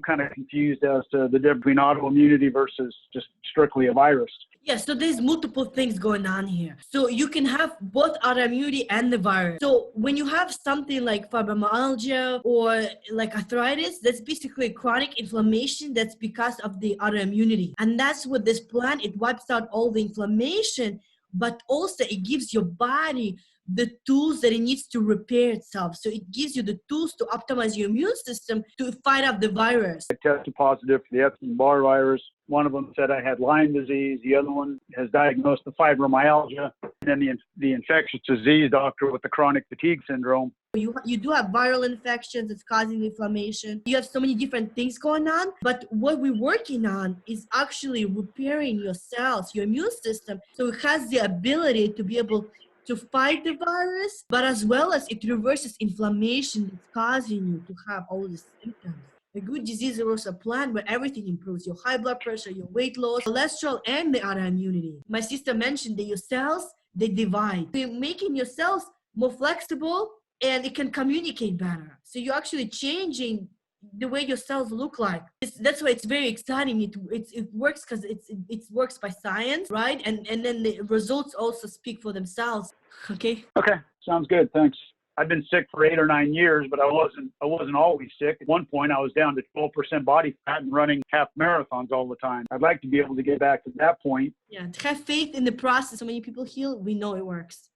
kind of confused as to the difference between autoimmunity versus just strictly a virus. Yeah, so there's multiple things going on here. So you can have both autoimmunity and the virus. So when you have something like fibromyalgia or like arthritis, that's basically chronic inflammation that's because of the autoimmunity. And that's what this plant, it wipes out all the inflammation, but also it gives your body the tools that it needs to repair itself. So it gives you the tools to optimize your immune system to fight off the virus. I tested positive for the Epstein-Barr virus. One of them said I had Lyme disease. The other one has diagnosed the fibromyalgia. And then the infectious disease doctor with the chronic fatigue syndrome. You do have viral infections that's causing inflammation. You have so many different things going on. But what we're working on is actually repairing your cells, your immune system. So it has the ability to be able to fight the virus, but as well as it reverses inflammation that's causing you to have all these symptoms. A good disease reversal plan where everything improves, your high blood pressure, your weight loss, cholesterol, and the autoimmunity. My sister mentioned that your cells, they divide. So you're making your cells more flexible and it can communicate better. So you're actually changing the way your cells look like. That's why it's very exciting. It works because it works by science, right? And then the results also speak for themselves. Okay. Sounds good. Thanks. I've been sick for 8 or 9 years, but I wasn't always sick. At one point, I was down to 12% body fat and running half marathons all the time. I'd like to be able to get back to that point. Yeah, to have faith in the process. So many people heal. We know it works.